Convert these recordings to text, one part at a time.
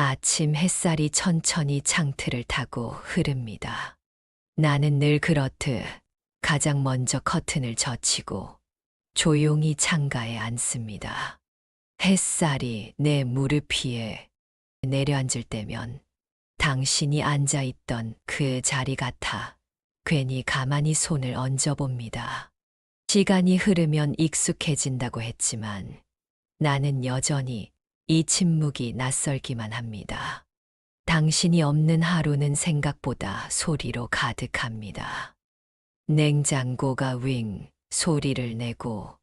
아침 햇살이 천천히 창틀을 타고 흐릅니다. 나는 늘 그렇듯 가장 먼저 커튼을 젖히고 조용히 창가에 앉습니다. 햇살이 내 무릎 위에 내려앉을 때면 당신이 앉아있던 그 자리 같아 괜히 가만히 손을 얹어봅니다. 시간이 흐르면 익숙해진다고 했지만 나는 여전히 이 침묵이 낯설기만 합니다. 당신이 없는 하루는 생각보다 소리로 가득합니다. 냉장고가 윙 소리를 내고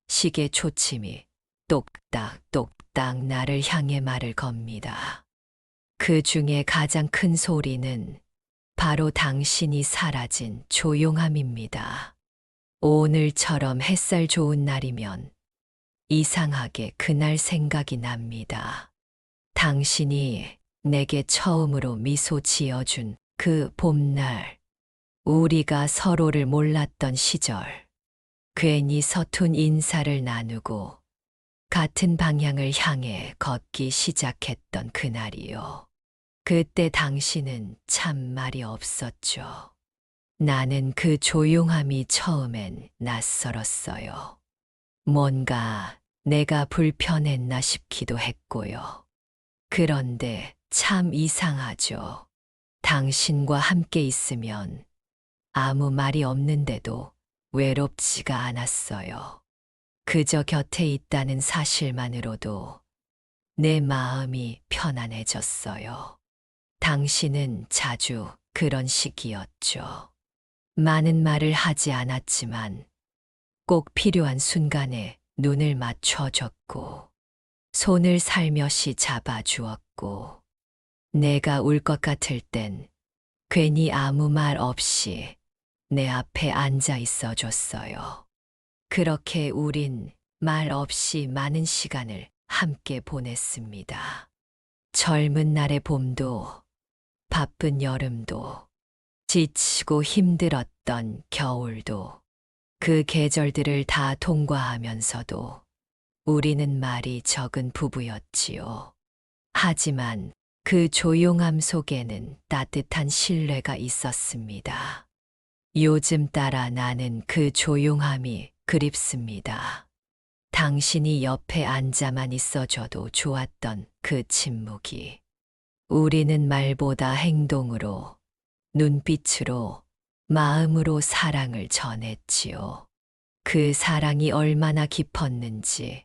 시계 초침이 똑딱똑딱 나를 향해 말을 겁니다. 그 중에 가장 큰 소리는 바로 당신이 사라진 조용함입니다. 오늘처럼 햇살 좋은 날이면 이상하게 그날 생각이 납니다. 당신이 내게 처음으로 미소 지어준 그 봄날, 우리가 서로를 몰랐던 시절, 괜히 서툰 인사를 나누고 같은 방향을 향해 걷기 시작했던 그날이요. 그때 당신은 참 말이 없었죠. 나는 그 조용함이 처음엔 낯설었어요. 뭔가 내가 불편했나 싶기도 했고요. 그런데 참 이상하죠. 당신과 함께 있으면 아무 말이 없는데도 외롭지가 않았어요. 그저 곁에 있다는 사실만으로도 내 마음이 편안해졌어요. 당신은 자주 그런 식이었죠. 많은 말을 하지 않았지만 꼭 필요한 순간에 눈을 맞춰줬고 손을 살며시 잡아주었고 내가 울 것 같을 땐 괜히 아무 말 없이 내 앞에 앉아 있어 줬어요. 그렇게 우린 말 없이 많은 시간을 함께 보냈습니다. 젊은 날의 봄도 바쁜 여름도 지치고 힘들었던 겨울도 그 계절들을 다 통과하면서도 우리는 말이 적은 부부였지요. 하지만 그 조용함 속에는 따뜻한 신뢰가 있었습니다. 요즘 따라 나는 그 조용함이 그립습니다. 당신이 옆에 앉아만 있어줘도 좋았던 그 침묵이. 우리는 말보다 행동으로, 눈빛으로, 마음으로 사랑을 전했지요. 그 사랑이 얼마나 깊었는지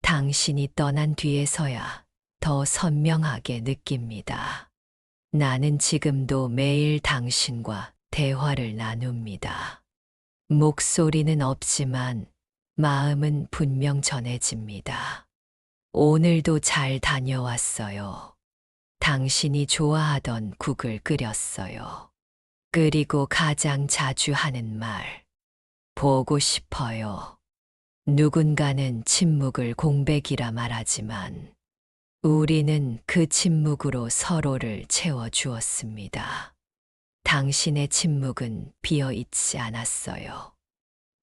당신이 떠난 뒤에서야 더 선명하게 느낍니다. 나는 지금도 매일 당신과 대화를 나눕니다. 목소리는 없지만 마음은 분명 전해집니다. 오늘도 잘 다녀왔어요. 당신이 좋아하던 국을 끓였어요. 그리고 가장 자주 하는 말, 보고 싶어요. 누군가는 침묵을 공백이라 말하지만 우리는 그 침묵으로 서로를 채워주었습니다. 당신의 침묵은 비어있지 않았어요.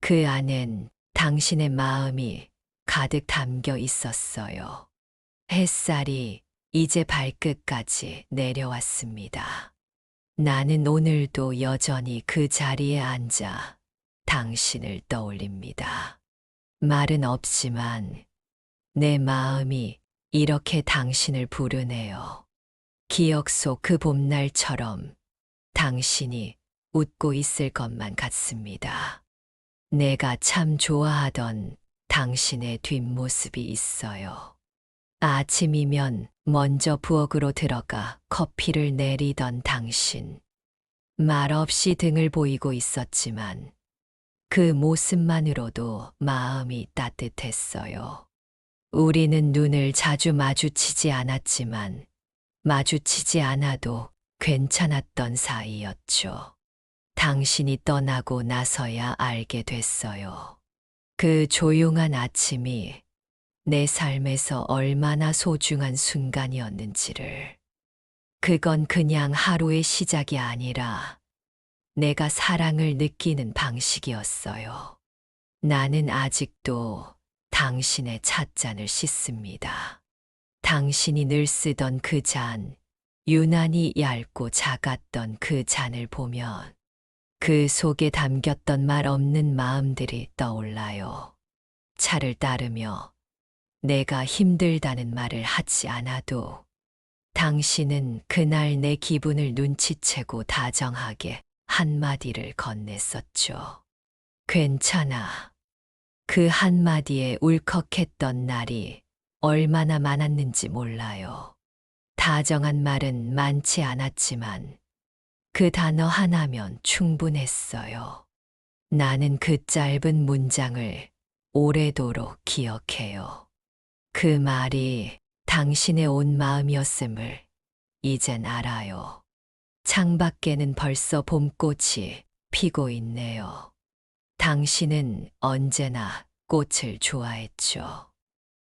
그 안엔 당신의 마음이 가득 담겨 있었어요. 햇살이 이제 발끝까지 내려왔습니다. 나는 오늘도 여전히 그 자리에 앉아 당신을 떠올립니다. 말은 없지만 내 마음이 이렇게 당신을 부르네요. 기억 속 그 봄날처럼 당신이 웃고 있을 것만 같습니다. 내가 참 좋아하던 당신의 뒷모습이 있어요. 아침이면 먼저 부엌으로 들어가 커피를 내리던 당신. 말없이 등을 보이고 있었지만 그 모습만으로도 마음이 따뜻했어요. 우리는 눈을 자주 마주치지 않았지만 마주치지 않아도 괜찮았던 사이였죠. 당신이 떠나고 나서야 알게 됐어요. 그 조용한 아침이 내 삶에서 얼마나 소중한 순간이었는지를. 그건 그냥 하루의 시작이 아니라 내가 사랑을 느끼는 방식이었어요. 나는 아직도 당신의 찻잔을 씻습니다. 당신이 늘 쓰던 그 잔, 유난히 얇고 작았던 그 잔을 보면 그 속에 담겼던 말 없는 마음들이 떠올라요. 차를 따르며 내가 힘들다는 말을 하지 않아도 당신은 그날 내 기분을 눈치채고 다정하게 한마디를 건넸었죠. 괜찮아. 그 한마디에 울컥했던 날이 얼마나 많았는지 몰라요. 다정한 말은 많지 않았지만 그 단어 하나면 충분했어요. 나는 그 짧은 문장을 오래도록 기억해요. 그 말이 당신의 온 마음이었음을 이젠 알아요. 창밖에는 벌써 봄꽃이 피고 있네요. 당신은 언제나 꽃을 좋아했죠.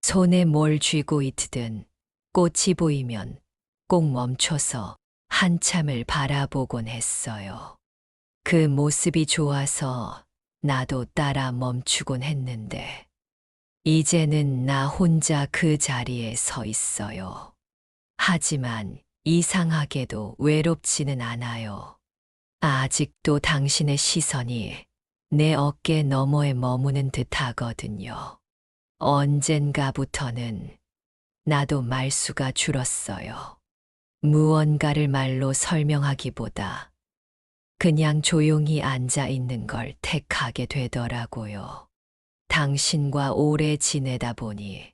손에 뭘 쥐고 있든 꽃이 보이면 꼭 멈춰서 한참을 바라보곤 했어요. 그 모습이 좋아서 나도 따라 멈추곤 했는데, 이제는 나 혼자 그 자리에 서 있어요. 하지만 이상하게도 외롭지는 않아요. 아직도 당신의 시선이 내 어깨 너머에 머무는 듯 하거든요. 언젠가부터는 나도 말수가 줄었어요. 무언가를 말로 설명하기보다 그냥 조용히 앉아 있는 걸 택하게 되더라고요. 당신과 오래 지내다 보니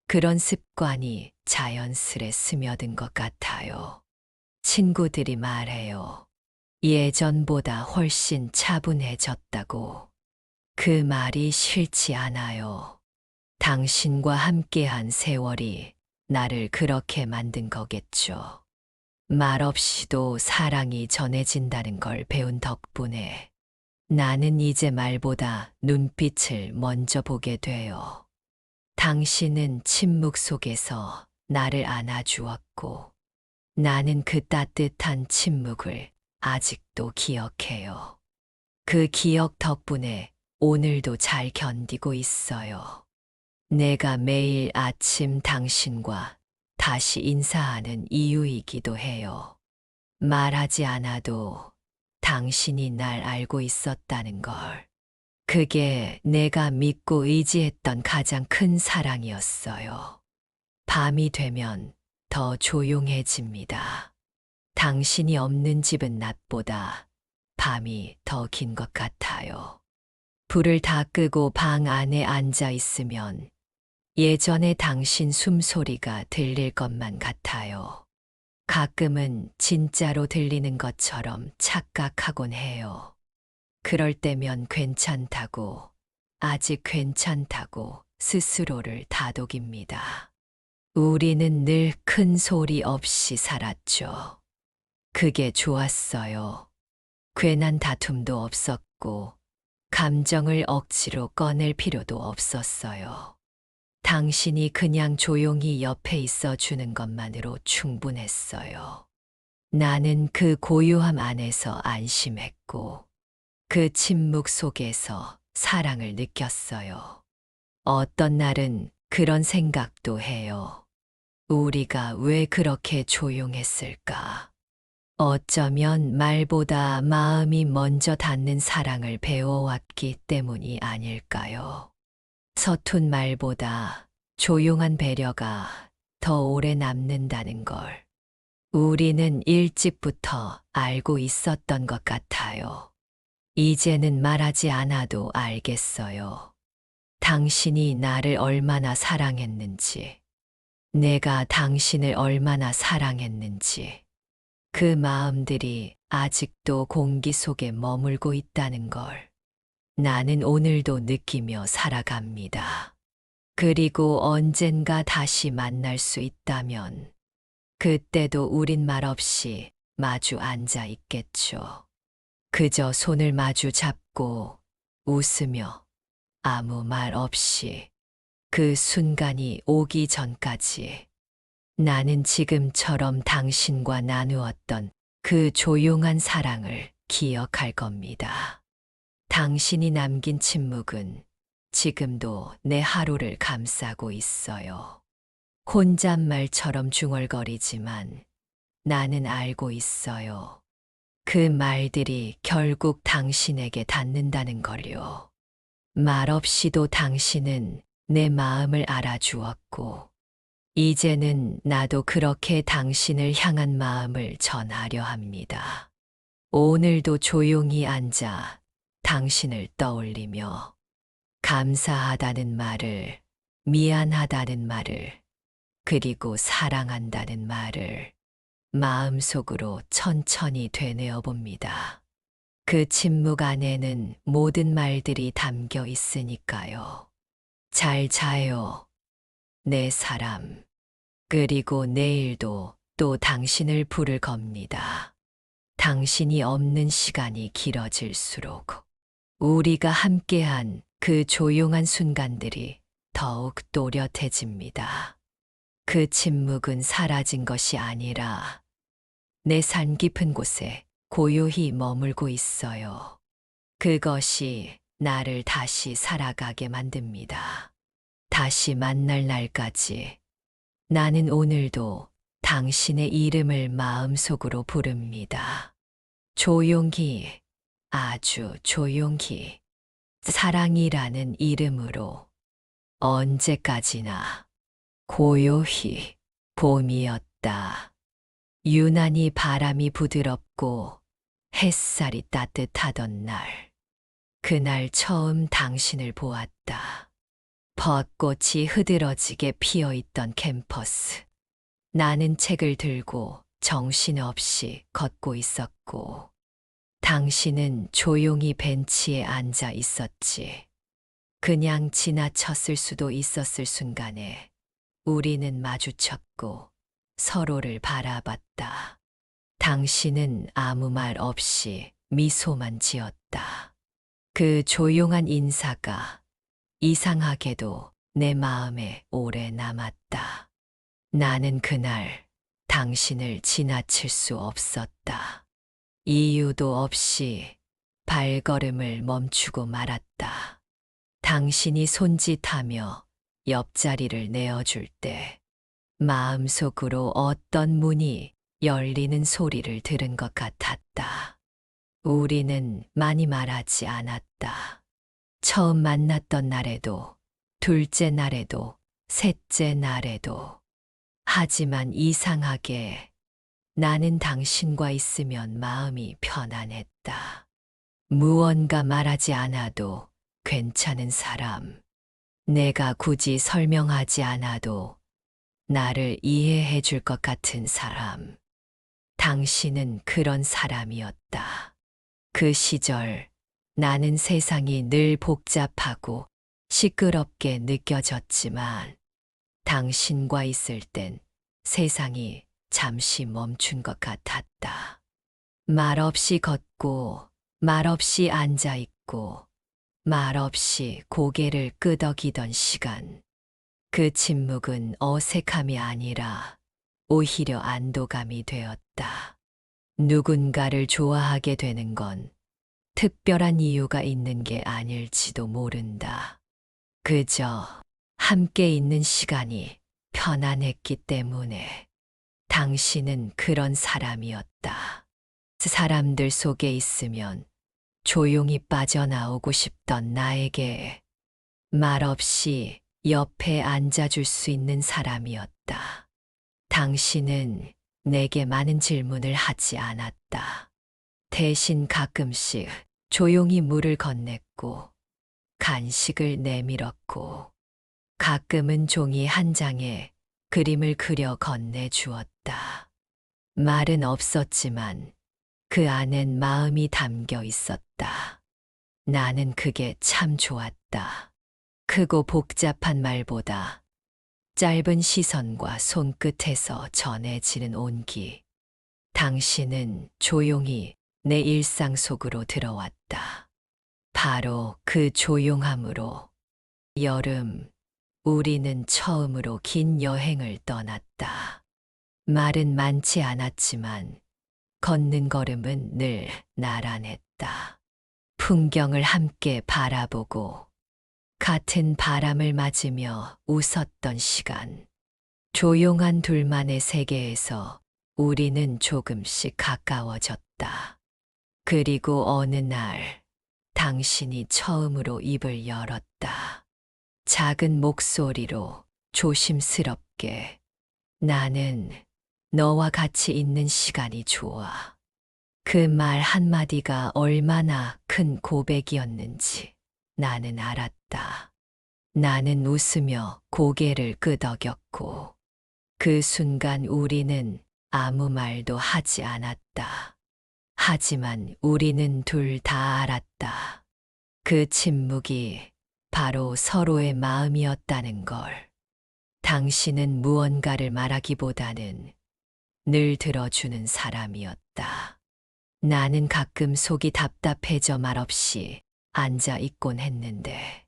그런 습관이 자연스레 스며든 것 같아요. 친구들이 말해요. 예전보다 훨씬 차분해졌다고. 그 말이 싫지 않아요. 당신과 함께한 세월이 나를 그렇게 만든 거겠죠. 말없이도 사랑이 전해진다는 걸 배운 덕분에 나는 이제 말보다 눈빛을 먼저 보게 돼요. 당신은 침묵 속에서 나를 안아주었고, 나는 그 따뜻한 침묵을 아직도 기억해요. 그 기억 덕분에 오늘도 잘 견디고 있어요. 내가 매일 아침 당신과 다시 인사하는 이유이기도 해요. 말하지 않아도 당신이 날 알고 있었다는 걸. 그게 내가 믿고 의지했던 가장 큰 사랑이었어요. 밤이 되면 더 조용해집니다. 당신이 없는 집은 낮보다 밤이 더 긴 것 같아요. 불을 다 끄고 방 안에 앉아 있으면 예전에 당신 숨소리가 들릴 것만 같아요. 가끔은 진짜로 들리는 것처럼 착각하곤 해요. 그럴 때면 괜찮다고, 아직 괜찮다고 스스로를 다독입니다. 우리는 늘 큰 소리 없이 살았죠. 그게 좋았어요. 괜한 다툼도 없었고, 감정을 억지로 꺼낼 필요도 없었어요. 당신이 그냥 조용히 옆에 있어 주는 것만으로 충분했어요. 나는 그 고요함 안에서 안심했고, 그 침묵 속에서 사랑을 느꼈어요. 어떤 날은 그런 생각도 해요. 우리가 왜 그렇게 조용했을까? 어쩌면 말보다 마음이 먼저 닿는 사랑을 배워왔기 때문이 아닐까요? 서툰 말보다 조용한 배려가 더 오래 남는다는 걸 우리는 일찍부터 알고 있었던 것 같아요. 이제는 말하지 않아도 알겠어요. 당신이 나를 얼마나 사랑했는지, 내가 당신을 얼마나 사랑했는지, 그 마음들이 아직도 공기 속에 머물고 있다는 걸 나는 오늘도 느끼며 살아갑니다. 그리고 언젠가 다시 만날 수 있다면 그때도 우린 말없이 마주 앉아 있겠죠. 그저 손을 마주 잡고 웃으며 아무 말 없이 그 순간이 오기 전까지 나는 지금처럼 당신과 나누었던 그 조용한 사랑을 기억할 겁니다. 당신이 남긴 침묵은 지금도 내 하루를 감싸고 있어요. 혼잣말처럼 중얼거리지만 나는 알고 있어요. 그 말들이 결국 당신에게 닿는다는 걸요. 말없이도 당신은 내 마음을 알아주었고, 이제는 나도 그렇게 당신을 향한 마음을 전하려 합니다. 오늘도 조용히 앉아 당신을 떠올리며 감사하다는 말을, 미안하다는 말을, 그리고 사랑한다는 말을 마음속으로 천천히 되뇌어 봅니다. 그 침묵 안에는 모든 말들이 담겨 있으니까요. 잘 자요, 내 사람. 그리고 내일도 또 당신을 부를 겁니다. 당신이 없는 시간이 길어질수록 우리가 함께한 그 조용한 순간들이 더욱 또렷해집니다. 그 침묵은 사라진 것이 아니라 내 산 깊은 곳에 고요히 머물고 있어요. 그것이 나를 다시 살아가게 만듭니다. 다시 만날 날까지 나는 오늘도 당신의 이름을 마음속으로 부릅니다. 조용히, 아주 조용히, 사랑이라는 이름으로 언제까지나 고요히. 봄이었다. 유난히 바람이 부드럽고 햇살이 따뜻하던 날. 그날 처음 당신을 보았다. 벚꽃이 흐드러지게 피어있던 캠퍼스. 나는 책을 들고 정신없이 걷고 있었고, 당신은 조용히 벤치에 앉아 있었지. 그냥 지나쳤을 수도 있었을 순간에 우리는 마주쳤고 서로를 바라봤다. 당신은 아무 말 없이 미소만 지었다. 그 조용한 인사가 이상하게도 내 마음에 오래 남았다. 나는 그날 당신을 지나칠 수 없었다. 이유도 없이 발걸음을 멈추고 말았다. 당신이 손짓하며 옆자리를 내어줄 때 마음속으로 어떤 문이 열리는 소리를 들은 것 같았다. 우리는 많이 말하지 않았다. 처음 만났던 날에도, 둘째 날에도, 셋째 날에도. 하지만 이상하게 나는 당신과 있으면 마음이 편안했다. 무언가 말하지 않아도 괜찮은 사람. 내가 굳이 설명하지 않아도 나를 이해해 줄 것 같은 사람. 당신은 그런 사람이었다. 그 시절 나는 세상이 늘 복잡하고 시끄럽게 느껴졌지만 당신과 있을 땐 세상이 잠시 멈춘 것 같았다. 말없이 걷고, 말없이 앉아 있고, 말없이 고개를 끄덕이던 시간. 그 침묵은 어색함이 아니라 오히려 안도감이 되었다. 누군가를 좋아하게 되는 건 특별한 이유가 있는 게 아닐지도 모른다. 그저 함께 있는 시간이 편안했기 때문에. 당신은 그런 사람이었다. 사람들 속에 있으면 조용히 빠져나오고 싶던 나에게 말없이 옆에 앉아줄 수 있는 사람이었다. 당신은 내게 많은 질문을 하지 않았다. 대신 가끔씩 조용히 물을 건넸고, 간식을 내밀었고, 가끔은 종이 한 장에 그림을 그려 건네주었다. 말은 없었지만 그 안엔 마음이 담겨 있었다. 나는 그게 참 좋았다. 크고 복잡한 말보다 짧은 시선과 손끝에서 전해지는 온기. 당신은 조용히 내 일상 속으로 들어왔다. 바로 그 조용함으로 여름, 우리는 처음으로 긴 여행을 떠났다. 말은 많지 않았지만 걷는 걸음은 늘 나란했다. 풍경을 함께 바라보고 같은 바람을 맞으며 웃었던 시간. 조용한 둘만의 세계에서 우리는 조금씩 가까워졌다. 그리고 어느 날 당신이 처음으로 입을 열었다. 작은 목소리로 조심스럽게 나는 너와 같이 있는 시간이 좋아. 그 말 한마디가 얼마나 큰 고백이었는지 나는 알았다. 나는 웃으며 고개를 끄덕였고 그 순간 우리는 아무 말도 하지 않았다. 하지만 우리는 둘 다 알았다. 그 침묵이 바로 서로의 마음이었다는 걸. 당신은 무언가를 말하기보다는 늘 들어주는 사람이었다. 나는 가끔 속이 답답해져 말없이 앉아 있곤 했는데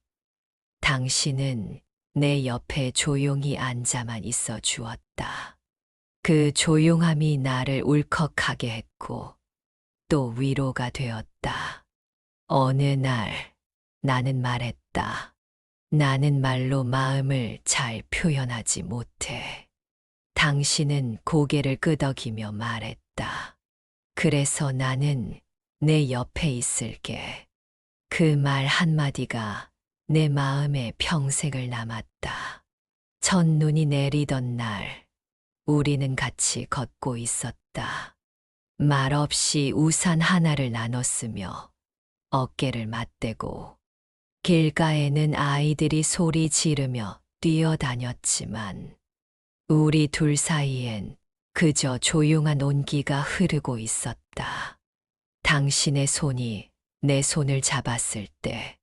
당신은 내 옆에 조용히 앉아만 있어 주었다. 그 조용함이 나를 울컥하게 했고 또 위로가 되었다. 어느 날 나는 말했다. 나는 말로 마음을 잘 표현하지 못해. 당신은 고개를 끄덕이며 말했다. 그래서 나는 내 옆에 있을게. 그 말 한마디가 내 마음에 평생을 남았다. 첫눈이 내리던 날, 우리는 같이 걷고 있었다. 말없이 우산 하나를 나눴으며 어깨를 맞대고 길가에는 아이들이 소리 지르며 뛰어다녔지만 우리 둘 사이엔 그저 조용한 온기가 흐르고 있었다. 당신의 손이 내 손을 잡았을 때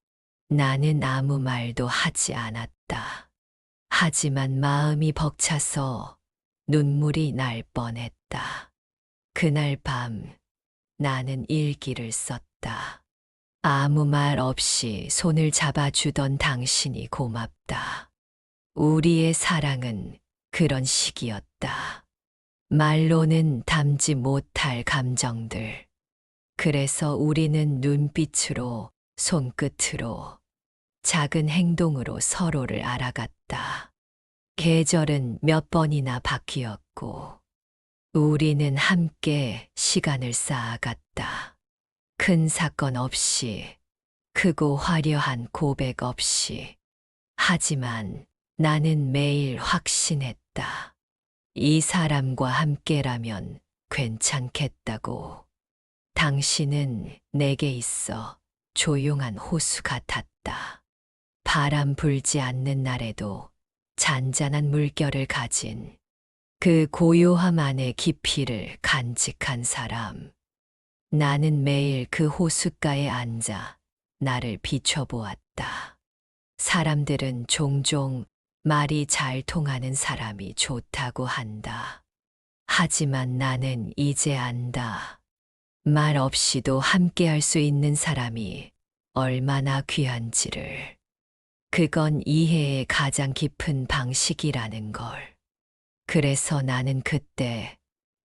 나는 아무 말도 하지 않았다. 하지만 마음이 벅차서 눈물이 날 뻔했다. 그날 밤 나는 일기를 썼다. 아무 말 없이 손을 잡아주던 당신이 고맙다. 우리의 사랑은 그런 식이었다. 말로는 담지 못할 감정들. 그래서 우리는 눈빛으로, 손끝으로, 작은 행동으로 서로를 알아갔다. 계절은 몇 번이나 바뀌었고, 우리는 함께 시간을 쌓아갔다. 큰 사건 없이, 크고 화려한 고백 없이. 하지만 나는 매일 확신했다. 이 사람과 함께라면 괜찮겠다고. 당신은 내게 있어 조용한 호수 같았다. 바람 불지 않는 날에도 잔잔한 물결을 가진 그 고요함 안의 깊이를 간직한 사람. 나는 매일 그 호숫가에 앉아 나를 비춰보았다. 사람들은 종종 말이 잘 통하는 사람이 좋다고 한다. 하지만 나는 이제 안다. 말 없이도 함께할 수 있는 사람이 얼마나 귀한지를. 그건 이해의 가장 깊은 방식이라는 걸. 그래서 나는 그때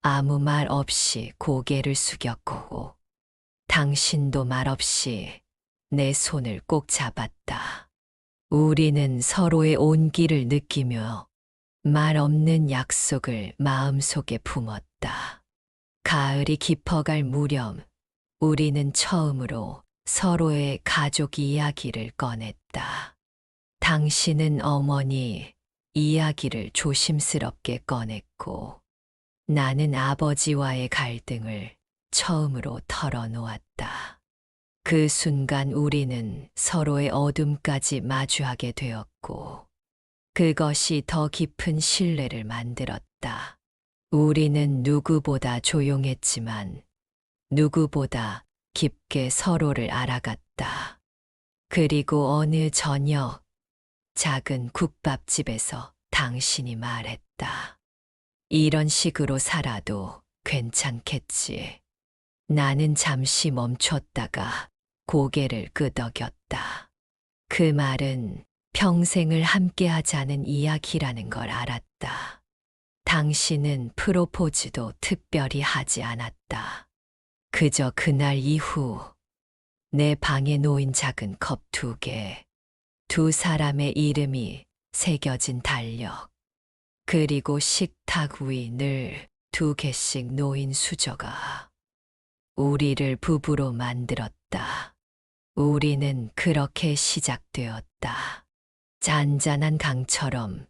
아무 말 없이 고개를 숙였고 당신도 말없이 내 손을 꼭 잡았다. 우리는 서로의 온기를 느끼며 말 없는 약속을 마음속에 품었다. 가을이 깊어갈 무렵 우리는 처음으로 서로의 가족 이야기를 꺼냈다. 당신은 어머니 이야기를 조심스럽게 꺼냈고 나는 아버지와의 갈등을 처음으로 털어놓았다. 그 순간 우리는 서로의 어둠까지 마주하게 되었고 그것이 더 깊은 신뢰를 만들었다. 우리는 누구보다 조용했지만 누구보다 깊게 서로를 알아갔다. 그리고 어느 저녁 작은 국밥집에서 당신이 말했다. 이런 식으로 살아도 괜찮겠지. 나는 잠시 멈췄다가 고개를 끄덕였다. 그 말은 평생을 함께하자는 이야기라는 걸 알았다. 당신은 프로포즈도 특별히 하지 않았다. 그저 그날 이후 내 방에 놓인 작은 컵 2개, 두 사람의 이름이 새겨진 달력. 그리고 식탁 위 늘 2개씩 놓인 수저가 우리를 부부로 만들었다. 우리는 그렇게 시작되었다. 잔잔한 강처럼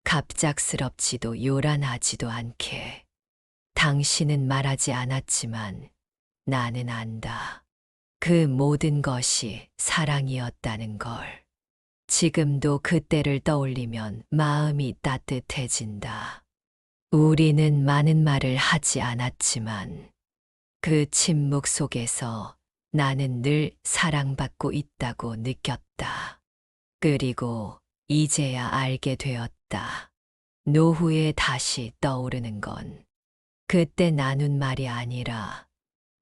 갑작스럽지도 요란하지도 않게. 당신은 말하지 않았지만 나는 안다. 그 모든 것이 사랑이었다는 걸. 지금도 그때를 떠올리면 마음이 따뜻해진다. 우리는 많은 말을 하지 않았지만 그 침묵 속에서 나는 늘 사랑받고 있다고 느꼈다. 그리고 이제야 알게 되었다. 노후에 다시 떠오르는 건 그때 나눈 말이 아니라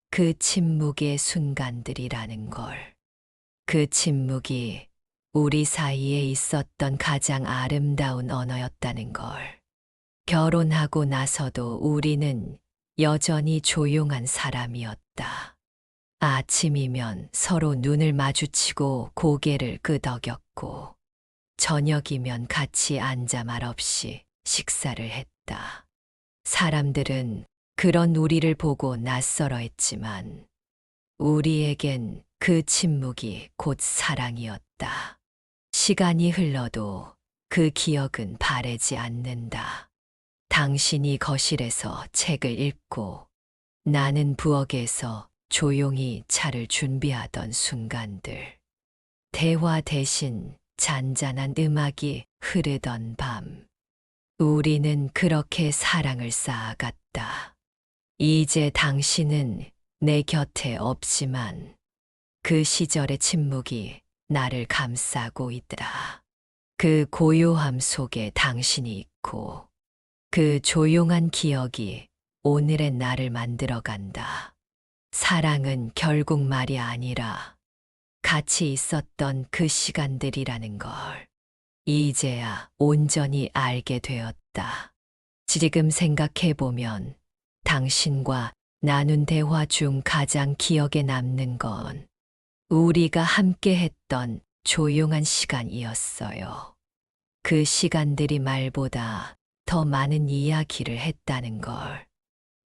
그 침묵의 순간들이라는 걸. 그 침묵이 우리 사이에 있었던 가장 아름다운 언어였다는 걸. 결혼하고 나서도 우리는 여전히 조용한 사람이었다. 아침이면 서로 눈을 마주치고 고개를 끄덕였고, 저녁이면 같이 앉아 말없이 식사를 했다. 사람들은 그런 우리를 보고 낯설어 했지만, 우리에겐 그 침묵이 곧 사랑이었다. 시간이 흘러도 그 기억은 바래지 않는다. 당신이 거실에서 책을 읽고 나는 부엌에서 조용히 차를 준비하던 순간들. 대화 대신 잔잔한 음악이 흐르던 밤. 우리는 그렇게 사랑을 쌓아갔다. 이제 당신은 내 곁에 없지만 그 시절의 침묵이 나를 감싸고 있다. 그 고요함 속에 당신이 있고 그 조용한 기억이 오늘의 나를 만들어간다. 사랑은 결국 말이 아니라 같이 있었던 그 시간들이라는 걸 이제야 온전히 알게 되었다. 지금 생각해보면 당신과 나눈 대화 중 가장 기억에 남는 건 우리가 함께 했던 조용한 시간이었어요. 그 시간들이 말보다 더 많은 이야기를 했다는 걸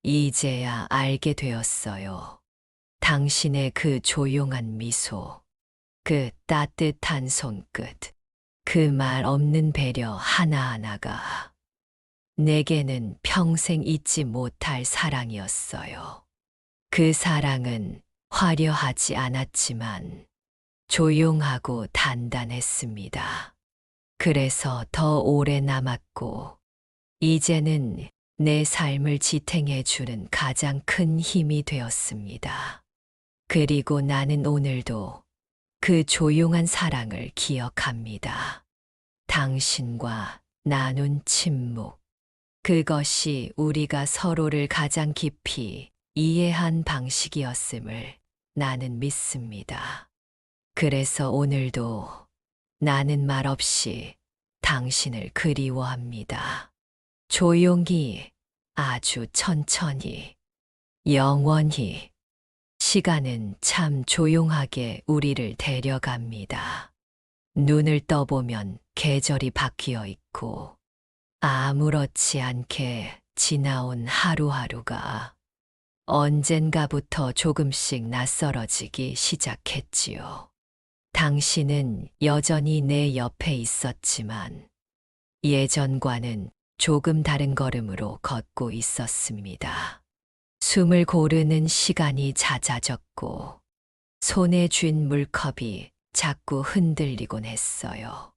이제야 알게 되었어요. 당신의 그 조용한 미소, 그 따뜻한 손끝, 그 말 없는 배려 하나하나가 내게는 평생 잊지 못할 사랑이었어요. 그 사랑은 화려하지 않았지만 조용하고 단단했습니다. 그래서 더 오래 남았고 이제는 내 삶을 지탱해주는 가장 큰 힘이 되었습니다. 그리고 나는 오늘도 그 조용한 사랑을 기억합니다. 당신과 나눈 침묵. 그것이 우리가 서로를 가장 깊이 이해한 방식이었음을 나는 믿습니다. 그래서 오늘도 나는 말없이 당신을 그리워합니다. 조용히, 아주 천천히, 영원히. 시간은 참 조용하게 우리를 데려갑니다. 눈을 떠보면 계절이 바뀌어 있고 아무렇지 않게 지나온 하루하루가 언젠가부터 조금씩 낯설어지기 시작했지요. 당신은 여전히 내 옆에 있었지만 예전과는 조금 다른 걸음으로 걷고 있었습니다. 숨을 고르는 시간이 잦아졌고 손에 쥔 물컵이 자꾸 흔들리곤 했어요.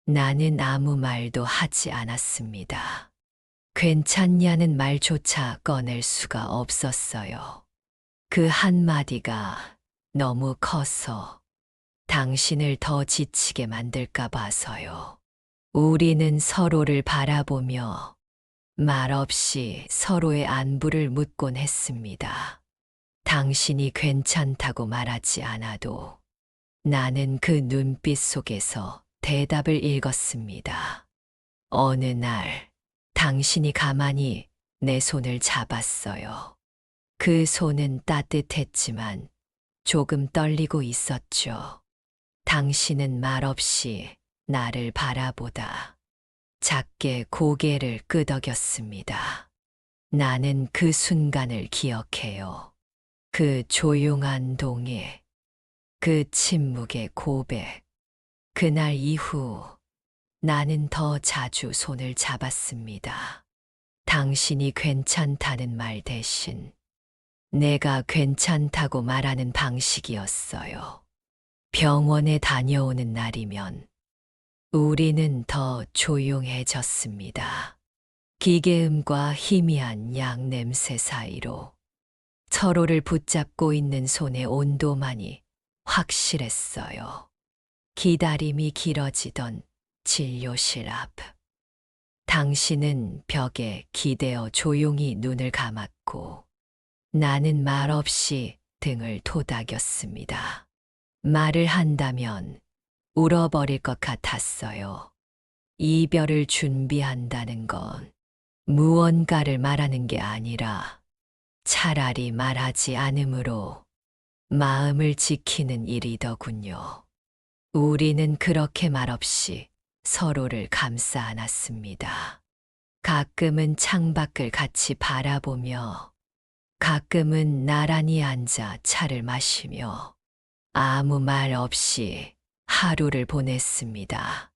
나는 아무 말도 하지 않았습니다. 괜찮냐는 말조차 꺼낼 수가 없었어요. 그 한마디가 너무 커서 당신을 더 지치게 만들까 봐서요. 우리는 서로를 바라보며 말없이 서로의 안부를 묻곤 했습니다. 당신이 괜찮다고 말하지 않아도 나는 그 눈빛 속에서 대답을 읽었습니다. 어느 날 당신이 가만히 내 손을 잡았어요. 그 손은 따뜻했지만 조금 떨리고 있었죠. 당신은 말없이 나를 바라보다 작게 고개를 끄덕였습니다. 나는 그 순간을 기억해요. 그 조용한 동해, 그 침묵의 고백. 그날 이후 나는 더 자주 손을 잡았습니다. 당신이 괜찮다는 말 대신 내가 괜찮다고 말하는 방식이었어요. 병원에 다녀오는 날이면 우리는 더 조용해졌습니다. 기계음과 희미한 약 냄새 사이로 서로를 붙잡고 있는 손의 온도만이 확실했어요. 기다림이 길어지던 진료실 앞. 당신은 벽에 기대어 조용히 눈을 감았고 나는 말없이 등을 토닥였습니다. 말을 한다면 울어버릴 것 같았어요. 이별을 준비한다는 건 무언가를 말하는 게 아니라 차라리 말하지 않음으로 마음을 지키는 일이더군요. 우리는 그렇게 말없이 서로를 감싸 안았습니다. 가끔은 창밖을 같이 바라보며 가끔은 나란히 앉아 차를 마시며 아무 말 없이 하루를 보냈습니다.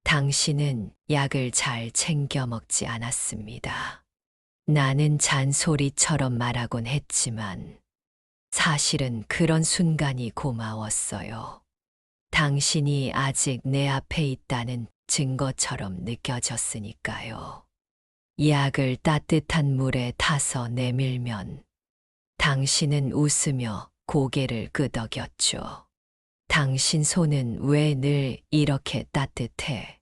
당신은 약을 잘 챙겨 먹지 않았습니다. 나는 잔소리처럼 말하곤 했지만 사실은 그런 순간이 고마웠어요. 당신이 아직 내 앞에 있다는 증거처럼 느껴졌으니까요. 약을 따뜻한 물에 타서 내밀면 당신은 웃으며 고개를 끄덕였죠. 당신 손은 왜 늘 이렇게 따뜻해?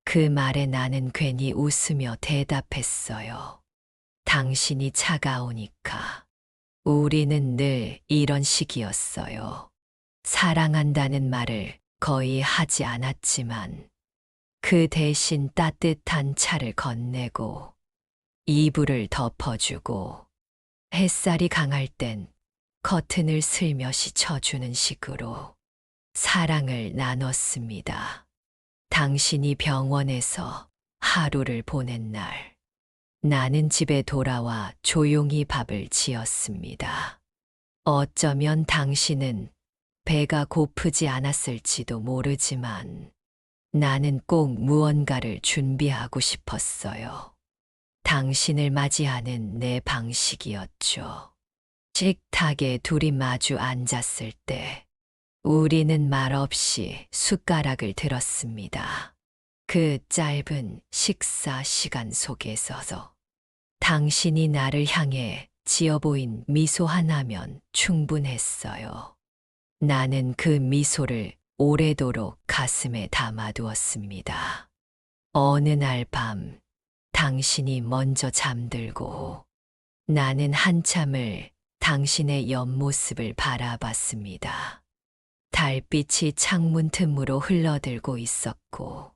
그 말에 나는 괜히 웃으며 대답했어요. 당신이 차가우니까. 우리는 늘 이런 식이었어요. 사랑한다는 말을 거의 하지 않았지만 그 대신 따뜻한 차를 건네고 이불을 덮어주고 햇살이 강할 땐 커튼을 슬며시 쳐주는 식으로 사랑을 나눴습니다. 당신이 병원에서 하루를 보낸 날, 나는 집에 돌아와 조용히 밥을 지었습니다. 어쩌면 당신은 배가 고프지 않았을지도 모르지만 나는 꼭 무언가를 준비하고 싶었어요. 당신을 맞이하는 내 방식이었죠. 식탁에 둘이 마주 앉았을 때 우리는 말없이 숟가락을 들었습니다. 그 짧은 식사 시간 속에서도 당신이 나를 향해 지어 보인 미소 하나면 충분했어요. 나는 그 미소를 오래도록 가슴에 담아두었습니다. 어느 날 밤 당신이 먼저 잠들고 나는 한참을 당신의 옆모습을 바라봤습니다. 달빛이 창문 틈으로 흘러들고 있었고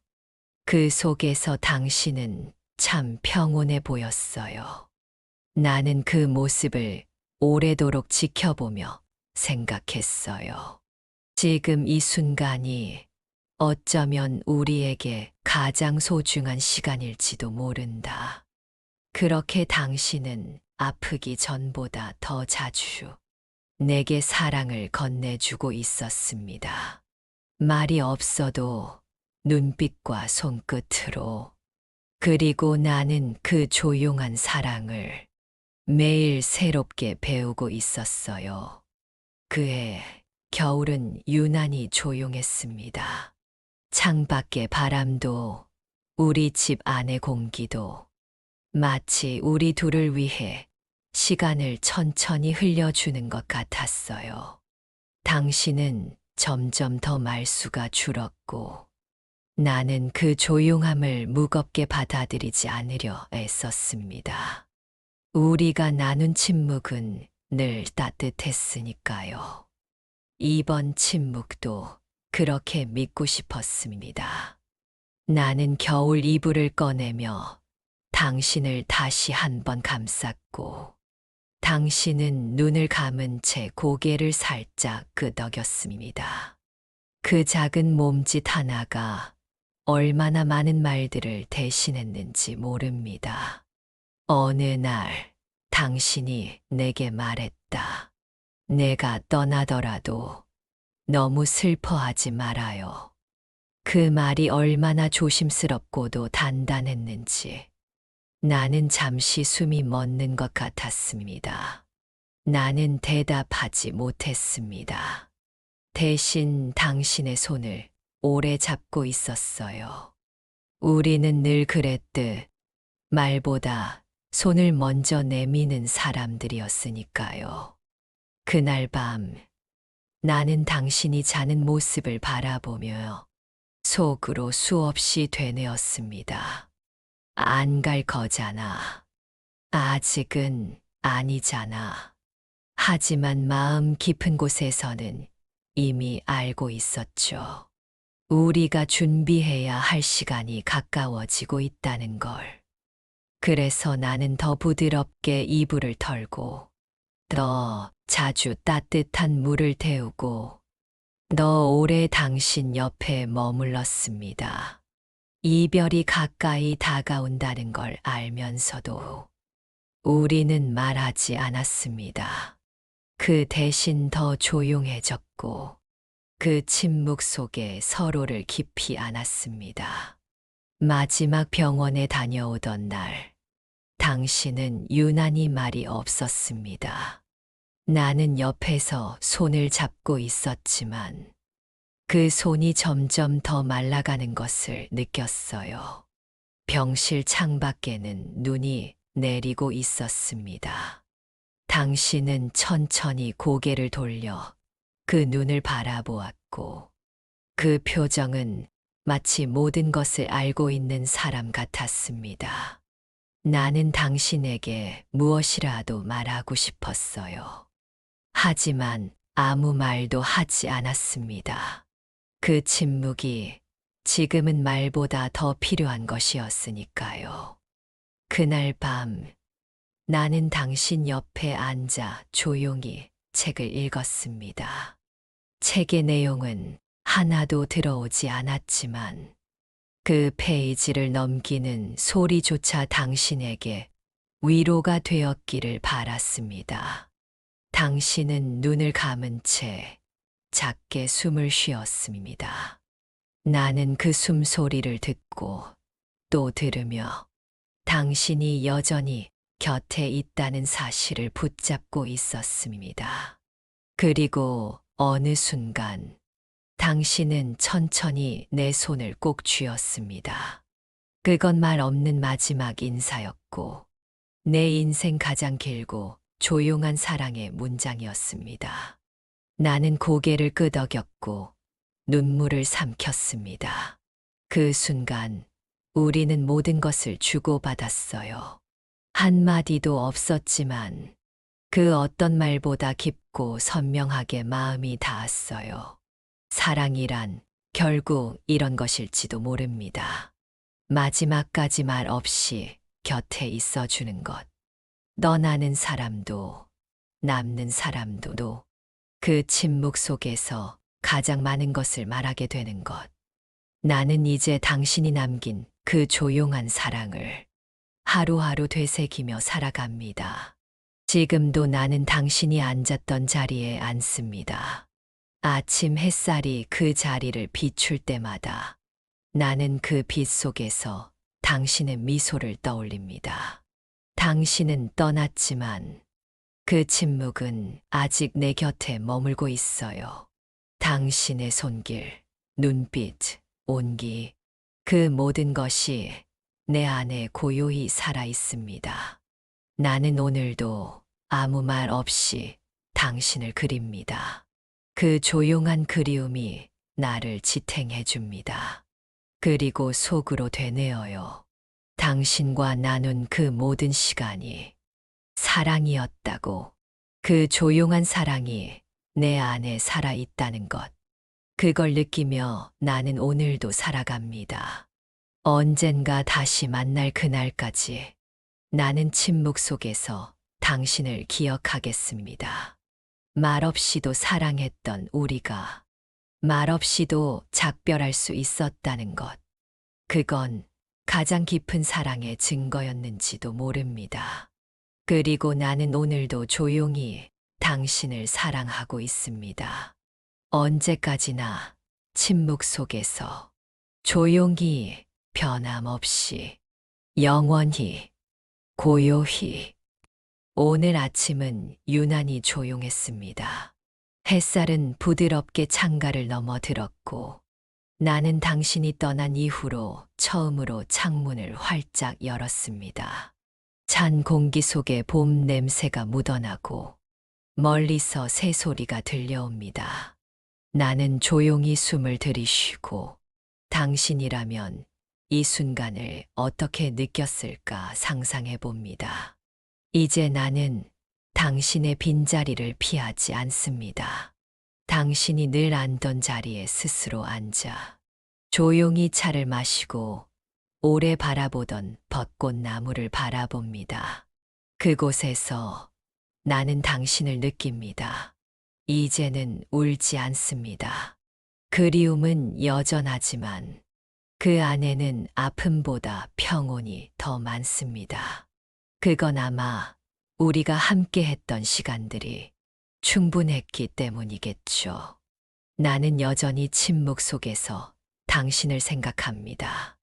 그 속에서 당신은 참 평온해 보였어요. 나는 그 모습을 오래도록 지켜보며 생각했어요. 지금 이 순간이 어쩌면 우리에게 가장 소중한 시간일지도 모른다. 그렇게 당신은 아프기 전보다 더 자주 내게 사랑을 건네주고 있었습니다. 말이 없어도 눈빛과 손끝으로. 그리고 나는 그 조용한 사랑을 매일 새롭게 배우고 있었어요. 그해 겨울은 유난히 조용했습니다. 창밖의 바람도 우리 집 안의 공기도 마치 우리 둘을 위해 시간을 천천히 흘려주는 것 같았어요. 당신은 점점 더 말수가 줄었고 나는 그 조용함을 무겁게 받아들이지 않으려 애썼습니다. 우리가 나눈 침묵은 늘 따뜻했으니까요. 이번 침묵도 그렇게 믿고 싶었습니다. 나는 겨울 이불을 꺼내며 당신을 다시 한번 감쌌고 당신은 눈을 감은 채 고개를 살짝 끄덕였습니다. 그 작은 몸짓 하나가 얼마나 많은 말들을 대신했는지 모릅니다. 어느 날 당신이 내게 말했다. 내가 떠나더라도 너무 슬퍼하지 말아요. 그 말이 얼마나 조심스럽고도 단단했는지 나는 잠시 숨이 멎는 것 같았습니다. 나는 대답하지 못했습니다. 대신 당신의 손을 오래 잡고 있었어요. 우리는 늘 그랬듯 말보다 손을 먼저 내미는 사람들이었으니까요. 그날 밤 나는 당신이 자는 모습을 바라보며 속으로 수없이 되뇌었습니다. 안 갈 거잖아. 아직은 아니잖아. 하지만 마음 깊은 곳에서는 이미 알고 있었죠. 우리가 준비해야 할 시간이 가까워지고 있다는 걸. 그래서 나는 더 부드럽게 이불을 털고, 더 자주 따뜻한 물을 데우고, 더 오래 당신 옆에 머물렀습니다. 이별이 가까이 다가온다는 걸 알면서도 우리는 말하지 않았습니다. 그 대신 더 조용해졌고, 그 침묵 속에 서로를 깊이 안았습니다. 마지막 병원에 다녀오던 날, 당신은 유난히 말이 없었습니다. 나는 옆에서 손을 잡고 있었지만 그 손이 점점 더 말라가는 것을 느꼈어요. 병실 창밖에는 눈이 내리고 있었습니다. 당신은 천천히 고개를 돌려 그 눈을 바라보았고 그 표정은 마치 모든 것을 알고 있는 사람 같았습니다. 나는 당신에게 무엇이라도 말하고 싶었어요. 하지만 아무 말도 하지 않았습니다. 그 침묵이 지금은 말보다 더 필요한 것이었으니까요. 그날 밤 나는 당신 옆에 앉아 조용히 책을 읽었습니다. 책의 내용은 하나도 들어오지 않았지만 그 페이지를 넘기는 소리조차 당신에게 위로가 되었기를 바랐습니다. 당신은 눈을 감은 채 작게 숨을 쉬었습니다. 나는 그 숨소리를 듣고 또 들으며 당신이 여전히 곁에 있다는 사실을 붙잡고 있었습니다. 그리고 어느 순간 당신은 천천히 내 손을 꼭 쥐었습니다. 그건 말 없는 마지막 인사였고 내 인생 가장 길고 조용한 사랑의 문장이었습니다. 나는 고개를 끄덕였고 눈물을 삼켰습니다. 그 순간 우리는 모든 것을 주고받았어요. 한마디도 없었지만 그 어떤 말보다 깊고 선명하게 마음이 닿았어요. 사랑이란 결국 이런 것일지도 모릅니다. 마지막까지 말 없이 곁에 있어주는 것. 떠나는 사람도 남는 사람도 그 침묵 속에서 가장 많은 것을 말하게 되는 것. 나는 이제 당신이 남긴 그 조용한 사랑을 하루하루 되새기며 살아갑니다. 지금도 나는 당신이 앉았던 자리에 앉습니다. 아침 햇살이 그 자리를 비출 때마다 나는 그 빛 속에서 당신의 미소를 떠올립니다. 당신은 떠났지만 그 침묵은 아직 내 곁에 머물고 있어요. 당신의 손길, 눈빛, 온기, 그 모든 것이 내 안에 고요히 살아 있습니다. 나는 오늘도 아무 말 없이 당신을 그립니다. 그 조용한 그리움이 나를 지탱해 줍니다. 그리고 속으로 되뇌어요. 당신과 나눈 그 모든 시간이 사랑이었다고, 그 조용한 사랑이 내 안에 살아 있다는 것. 그걸 느끼며 나는 오늘도 살아갑니다. 언젠가 다시 만날 그날까지 나는 침묵 속에서 당신을 기억하겠습니다. 말없이도 사랑했던 우리가 말없이도 작별할 수 있었다는 것. 그건 가장 깊은 사랑의 증거였는지도 모릅니다. 그리고 나는 오늘도 조용히 당신을 사랑하고 있습니다. 언제까지나 침묵 속에서 조용히 변함없이 영원히 고요히. 오늘 아침은 유난히 조용했습니다. 햇살은 부드럽게 창가를 넘어들었고 나는 당신이 떠난 이후로 처음으로 창문을 활짝 열었습니다. 찬 공기 속에 봄 냄새가 묻어나고 멀리서 새소리가 들려옵니다. 나는 조용히 숨을 들이쉬고 당신이라면 이 순간을 어떻게 느꼈을까 상상해 봅니다. 이제 나는 당신의 빈자리를 피하지 않습니다. 당신이 늘 앉던 자리에 스스로 앉아 조용히 차를 마시고 오래 바라보던 벚꽃나무를 바라봅니다. 그곳에서 나는 당신을 느낍니다. 이제는 울지 않습니다. 그리움은 여전하지만 그 안에는 아픔보다 평온이 더 많습니다. 그건 아마 우리가 함께 했던 시간들이 충분했기 때문이겠죠. 나는 여전히 침묵 속에서 당신을 생각합니다.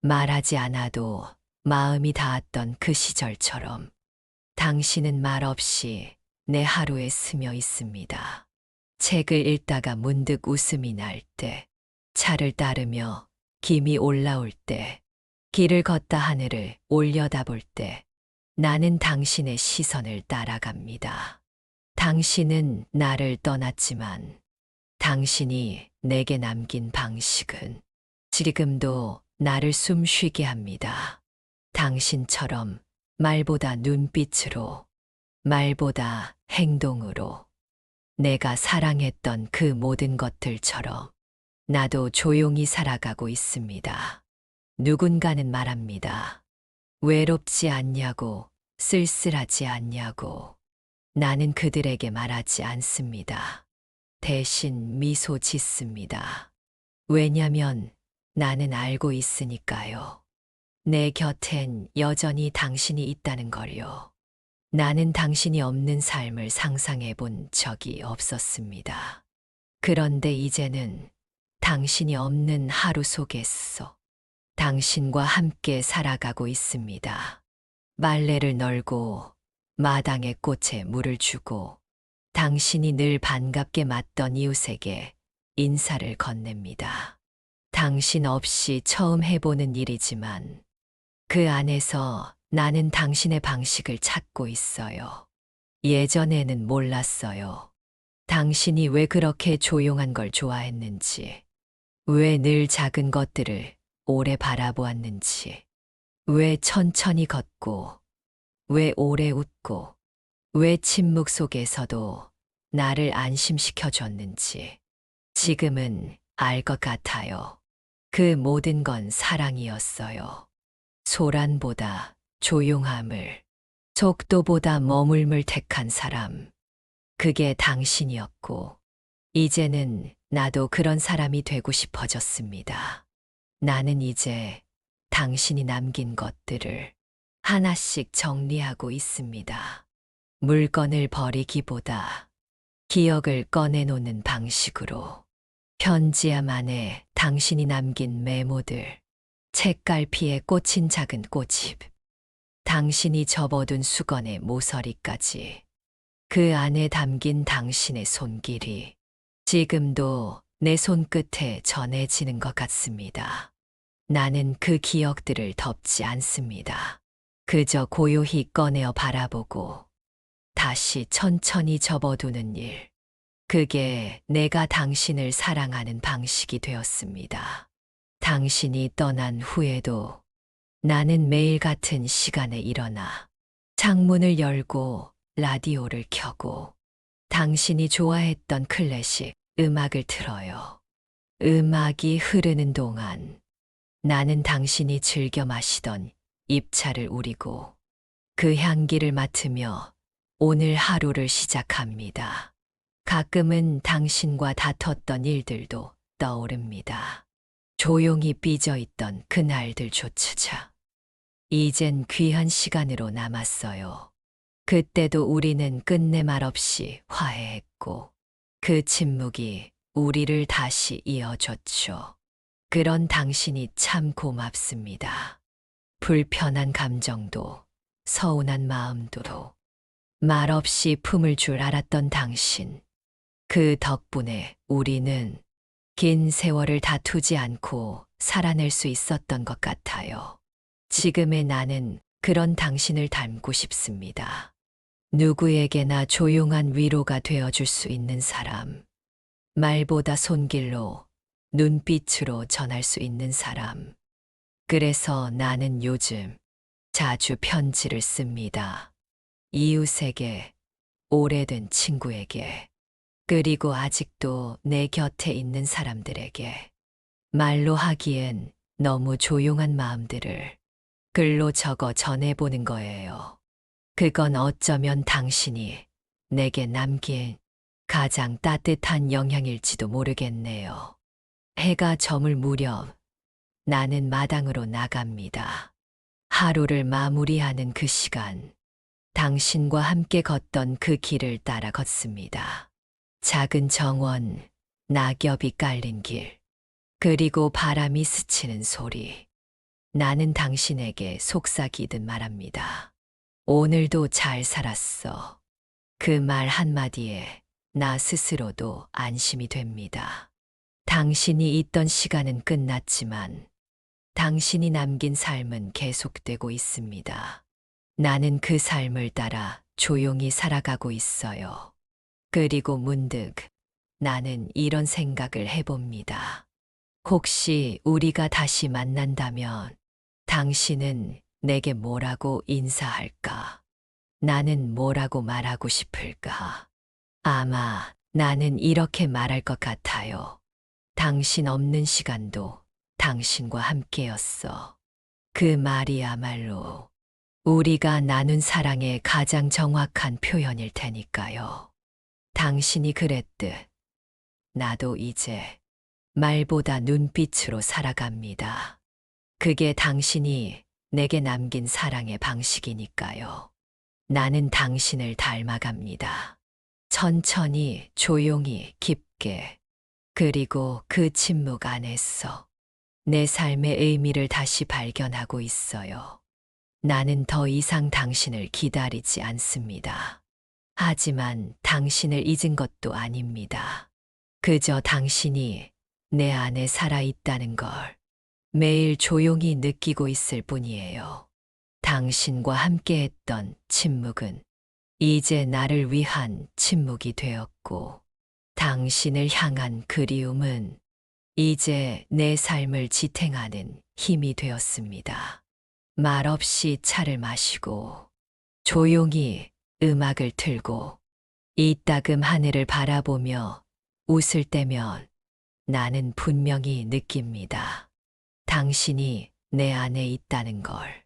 말하지 않아도 마음이 닿았던 그 시절처럼 당신은 말없이 내 하루에 스며 있습니다. 책을 읽다가 문득 웃음이 날 때, 차를 따르며 김이 올라올 때, 길을 걷다 하늘을 올려다볼 때, 나는 당신의 시선을 따라갑니다. 당신은 나를 떠났지만 당신이 내게 남긴 방식은 지금도 나를 숨쉬게 합니다. 당신처럼 말보다 눈빛으로, 말보다 행동으로 내가 사랑했던 그 모든 것들처럼 나도 조용히 살아가고 있습니다. 누군가는 말합니다. 외롭지 않냐고, 쓸쓸하지 않냐고. 나는 그들에게 말하지 않습니다. 대신 미소 짓습니다. 왜냐면 나는 알고 있으니까요. 내 곁엔 여전히 당신이 있다는 걸요. 나는 당신이 없는 삶을 상상해 본 적이 없었습니다. 그런데 이제는 당신이 없는 하루 속에서 당신과 함께 살아가고 있습니다. 빨래를 널고 마당에 꽃에 물을 주고 당신이 늘 반갑게 맞던 이웃에게 인사를 건넵니다. 당신 없이 처음 해보는 일이지만 그 안에서 나는 당신의 방식을 찾고 있어요. 예전에는 몰랐어요. 당신이 왜 그렇게 조용한 걸 좋아했는지, 왜 늘 작은 것들을 오래 바라보았는지, 왜 천천히 걷고, 왜 오래 웃고, 왜 침묵 속에서도 나를 안심시켜줬는지 지금은 알 것 같아요. 그 모든 건 사랑이었어요. 소란보다 조용함을, 속도보다 머물물 택한 사람. 그게 당신이었고, 이제는 나도 그런 사람이 되고 싶어졌습니다. 나는 이제 당신이 남긴 것들을 하나씩 정리하고 있습니다. 물건을 버리기보다 기억을 꺼내놓는 방식으로. 편지야만에 당신이 남긴 메모들, 책갈피에 꽂힌 작은 꽃잎, 당신이 접어둔 수건의 모서리까지. 그 안에 담긴 당신의 손길이 지금도 내 손끝에 전해지는 것 같습니다. 나는 그 기억들을 덮지 않습니다. 그저 고요히 꺼내어 바라보고 다시 천천히 접어두는 일. 그게 내가 당신을 사랑하는 방식이 되었습니다. 당신이 떠난 후에도 나는 매일 같은 시간에 일어나 창문을 열고 라디오를 켜고 당신이 좋아했던 클래식 음악을 틀어요. 음악이 흐르는 동안 나는 당신이 즐겨 마시던 입차를 우리고 그 향기를 맡으며 오늘 하루를 시작합니다. 가끔은 당신과 다퉜던 일들도 떠오릅니다. 조용히 삐져있던 그날들조차 이젠 귀한 시간으로 남았어요. 그때도 우리는 끝내 말없이 화해했고 그 침묵이 우리를 다시 이어줬죠. 그런 당신이 참 고맙습니다. 불편한 감정도 서운한 마음도 말없이 품을 줄 알았던 당신. 그 덕분에 우리는 긴 세월을 다투지 않고 살아낼 수 있었던 것 같아요. 지금의 나는 그런 당신을 닮고 싶습니다. 누구에게나 조용한 위로가 되어줄 수 있는 사람. 말보다 손길로, 눈빛으로 전할 수 있는 사람. 그래서 나는 요즘 자주 편지를 씁니다. 이웃에게, 오래된 친구에게, 그리고 아직도 내 곁에 있는 사람들에게. 말로 하기엔 너무 조용한 마음들을 글로 적어 전해보는 거예요. 그건 어쩌면 당신이 내게 남긴 가장 따뜻한 영향일지도 모르겠네요. 해가 저물 무렵 나는 마당으로 나갑니다. 하루를 마무리하는 그 시간, 당신과 함께 걷던 그 길을 따라 걷습니다. 작은 정원, 낙엽이 깔린 길, 그리고 바람이 스치는 소리. 나는 당신에게 속삭이듯 말합니다. 오늘도 잘 살았어. 그 말 한마디에 나 스스로도 안심이 됩니다. 당신이 있던 시간은 끝났지만 당신이 남긴 삶은 계속되고 있습니다. 나는 그 삶을 따라 조용히 살아가고 있어요. 그리고 문득 나는 이런 생각을 해봅니다. 혹시 우리가 다시 만난다면 당신은 내게 뭐라고 인사할까? 나는 뭐라고 말하고 싶을까? 아마 나는 이렇게 말할 것 같아요. 당신 없는 시간도 당신과 함께였어. 그 말이야말로 우리가 나눈 사랑의 가장 정확한 표현일 테니까요. 당신이 그랬듯 나도 이제 말보다 눈빛으로 살아갑니다. 그게 당신이 내게 남긴 사랑의 방식이니까요. 나는 당신을 닮아갑니다. 천천히, 조용히, 깊게. 그리고 그 침묵 안에서 내 삶의 의미를 다시 발견하고 있어요. 나는 더 이상 당신을 기다리지 않습니다. 하지만 당신을 잊은 것도 아닙니다. 그저 당신이 내 안에 살아있다는 걸 매일 조용히 느끼고 있을 뿐이에요. 당신과 함께했던 침묵은 이제 나를 위한 침묵이 되었고, 당신을 향한 그리움은 이제 내 삶을 지탱하는 힘이 되었습니다. 말없이 차를 마시고, 조용히 음악을 틀고, 이따금 하늘을 바라보며 웃을 때면 나는 분명히 느낍니다. 당신이 내 안에 있다는 걸.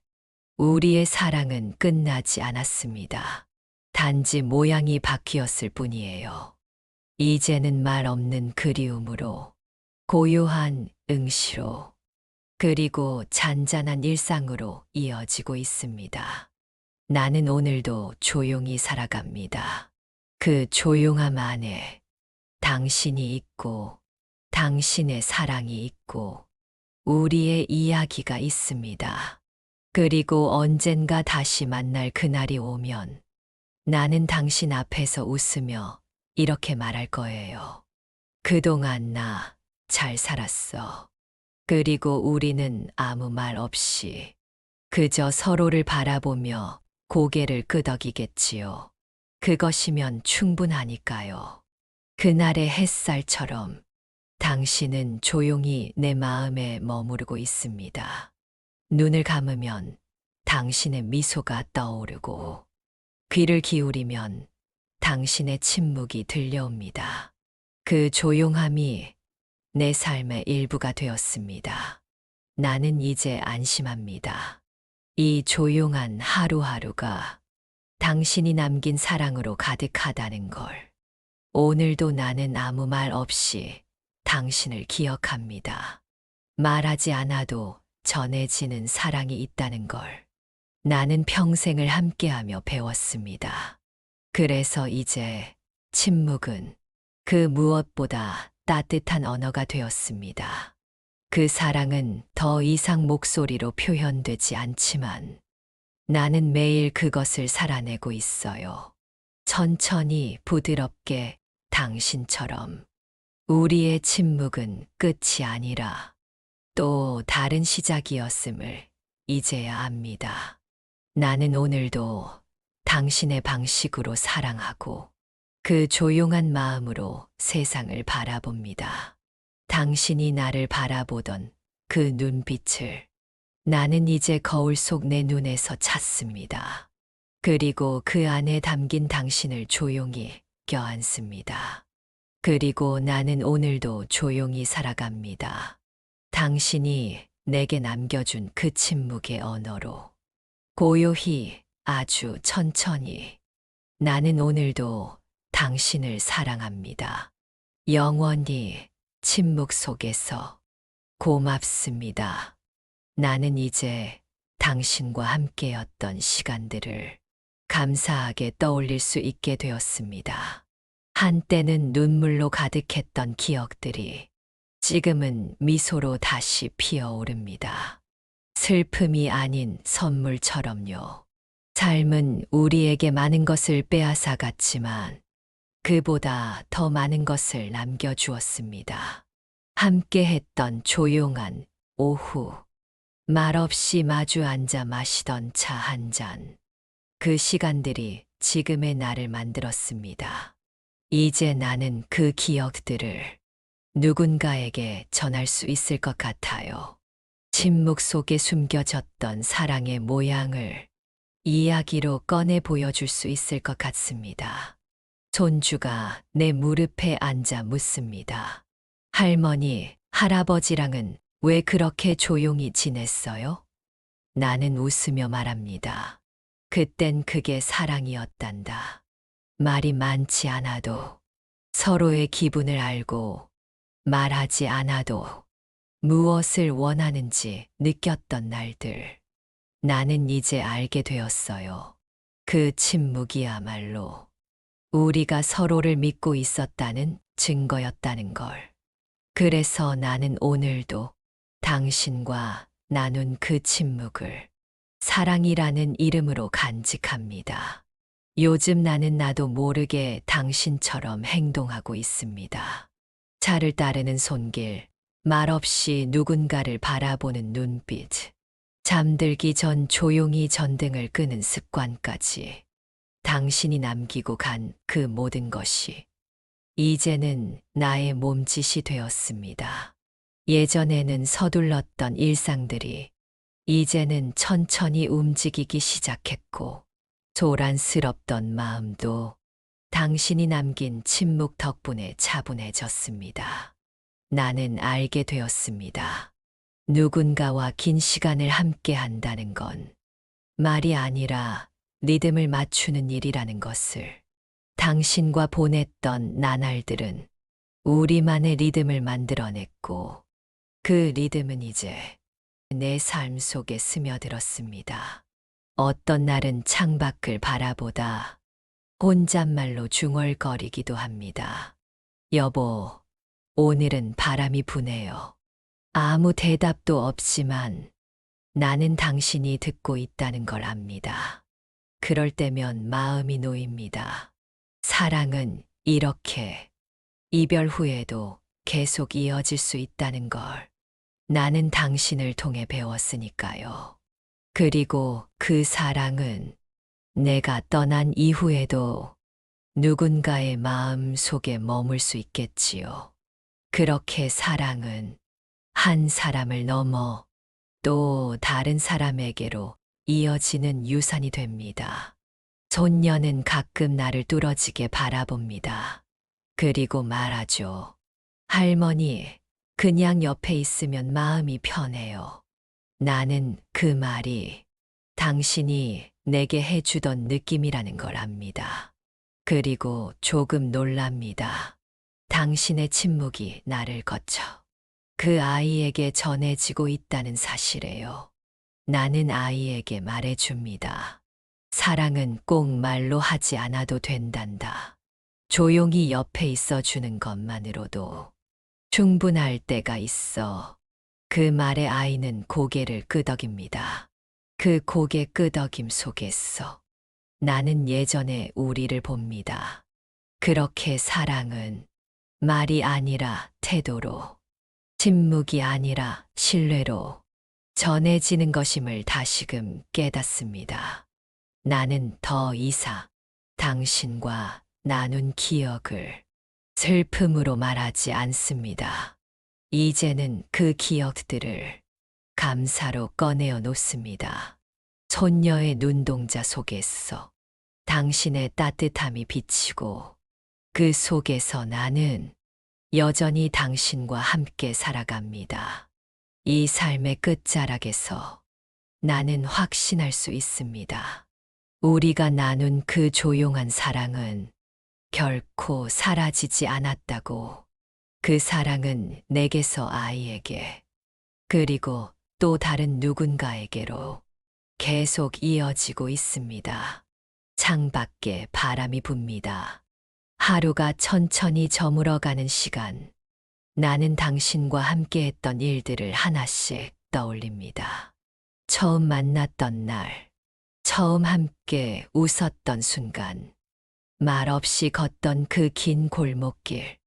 우리의 사랑은 끝나지 않았습니다. 단지 모양이 바뀌었을 뿐이에요. 이제는 말 없는 그리움으로, 고요한 응시로, 그리고 잔잔한 일상으로 이어지고 있습니다. 나는 오늘도 조용히 살아갑니다. 그 조용함 안에 당신이 있고, 당신의 사랑이 있고, 우리의 이야기가 있습니다. 그리고 언젠가 다시 만날 그날이 오면 나는 당신 앞에서 웃으며 이렇게 말할 거예요. 그동안 나 잘 살았어. 그리고 우리는 아무 말 없이 그저 서로를 바라보며 고개를 끄덕이겠지요. 그것이면 충분하니까요. 그날의 햇살처럼 당신은 조용히 내 마음에 머무르고 있습니다. 눈을 감으면 당신의 미소가 떠오르고, 귀를 기울이면 당신의 침묵이 들려옵니다. 그 조용함이 내 삶의 일부가 되었습니다. 나는 이제 안심합니다. 이 조용한 하루하루가 당신이 남긴 사랑으로 가득하다는 걸. 오늘도 나는 아무 말 없이 당신을 기억합니다. 말하지 않아도 전해지는 사랑이 있다는 걸 나는 평생을 함께하며 배웠습니다. 그래서 이제 침묵은 그 무엇보다 따뜻한 언어가 되었습니다. 그 사랑은 더 이상 목소리로 표현되지 않지만 나는 매일 그것을 살아내고 있어요. 천천히 부드럽게 당신처럼. 우리의 침묵은 끝이 아니라 또 다른 시작이었음을 이제야 압니다. 나는 오늘도 당신의 방식으로 사랑하고 그 조용한 마음으로 세상을 바라봅니다. 당신이 나를 바라보던 그 눈빛을 나는 이제 거울 속 내 눈에서 찾습니다. 그리고 그 안에 담긴 당신을 조용히 껴안습니다. 그리고 나는 오늘도 조용히 살아갑니다. 당신이 내게 남겨준 그 침묵의 언어로 고요히 아주 천천히 나는 오늘도 당신을 사랑합니다. 영원히 침묵 속에서 고맙습니다. 나는 이제 당신과 함께였던 시간들을 감사하게 떠올릴 수 있게 되었습니다. 한때는 눈물로 가득했던 기억들이 지금은 미소로 다시 피어오릅니다. 슬픔이 아닌 선물처럼요. 삶은 우리에게 많은 것을 빼앗아 갔지만 그보다 더 많은 것을 남겨주었습니다. 함께했던 조용한 오후, 말없이 마주 앉아 마시던 차 한 잔. 그 시간들이 지금의 나를 만들었습니다. 이제 나는 그 기억들을 누군가에게 전할 수 있을 것 같아요. 침묵 속에 숨겨졌던 사랑의 모양을 이야기로 꺼내 보여줄 수 있을 것 같습니다. 손주가 내 무릎에 앉아 묻습니다. 할머니, 할아버지랑은 왜 그렇게 조용히 지냈어요? 나는 웃으며 말합니다. 그땐 그게 사랑이었단다. 말이 많지 않아도 서로의 기분을 알고 말하지 않아도 무엇을 원하는지 느꼈던 날들. 나는 이제 알게 되었어요. 그 침묵이야말로 우리가 서로를 믿고 있었다는 증거였다는 걸. 그래서 나는 오늘도 당신과 나눈 그 침묵을 사랑이라는 이름으로 간직합니다. 요즘 나는 나도 모르게 당신처럼 행동하고 있습니다. 차를 따르는 손길, 말없이 누군가를 바라보는 눈빛, 잠들기 전 조용히 전등을 끄는 습관까지 당신이 남기고 간 그 모든 것이 이제는 나의 몸짓이 되었습니다. 예전에는 서둘렀던 일상들이 이제는 천천히 움직이기 시작했고 소란스럽던 마음도 당신이 남긴 침묵 덕분에 차분해졌습니다. 나는 알게 되었습니다. 누군가와 긴 시간을 함께 한다는 건 말이 아니라 리듬을 맞추는 일이라는 것을. 당신과 보냈던 나날들은 우리만의 리듬을 만들어냈고 그 리듬은 이제 내 삶 속에 스며들었습니다. 어떤 날은 창밖을 바라보다 혼잣말로 중얼거리기도 합니다. 여보, 오늘은 바람이 부네요. 아무 대답도 없지만 나는 당신이 듣고 있다는 걸 압니다. 그럴 때면 마음이 놓입니다. 사랑은 이렇게 이별 후에도 계속 이어질 수 있다는 걸 나는 당신을 통해 배웠으니까요. 그리고 그 사랑은 내가 떠난 이후에도 누군가의 마음 속에 머물 수 있겠지요. 그렇게 사랑은 한 사람을 넘어 또 다른 사람에게로 이어지는 유산이 됩니다. 손녀는 가끔 나를 뚫어지게 바라봅니다. 그리고 말하죠. 할머니, 그냥 옆에 있으면 마음이 편해요. 나는 그 말이 당신이 내게 해주던 느낌이라는 걸 압니다. 그리고 조금 놀랍니다. 당신의 침묵이 나를 거쳐 그 아이에게 전해지고 있다는 사실에요. 나는 아이에게 말해줍니다. 사랑은 꼭 말로 하지 않아도 된단다. 조용히 옆에 있어 주는 것만으로도 충분할 때가 있어. 그 말에 아이는 고개를 끄덕입니다. 그 고개 끄덕임 속에서 나는 예전의 우리를 봅니다. 그렇게 사랑은 말이 아니라 태도로, 침묵이 아니라 신뢰로 전해지는 것임을 다시금 깨닫습니다. 나는 더 이상 당신과 나눈 기억을 슬픔으로 말하지 않습니다. 이제는 그 기억들을 감사로 꺼내어 놓습니다. 손녀의 눈동자 속에서 당신의 따뜻함이 비치고 그 속에서 나는 여전히 당신과 함께 살아갑니다. 이 삶의 끝자락에서 나는 확신할 수 있습니다. 우리가 나눈 그 조용한 사랑은 결코 사라지지 않았다고. 그 사랑은 내게서 아이에게, 그리고 또 다른 누군가에게로 계속 이어지고 있습니다. 창밖에 바람이 붑니다. 하루가 천천히 저물어가는 시간, 나는 당신과 함께했던 일들을 하나씩 떠올립니다. 처음 만났던 날, 처음 함께 웃었던 순간, 말없이 걷던 그 긴 골목길,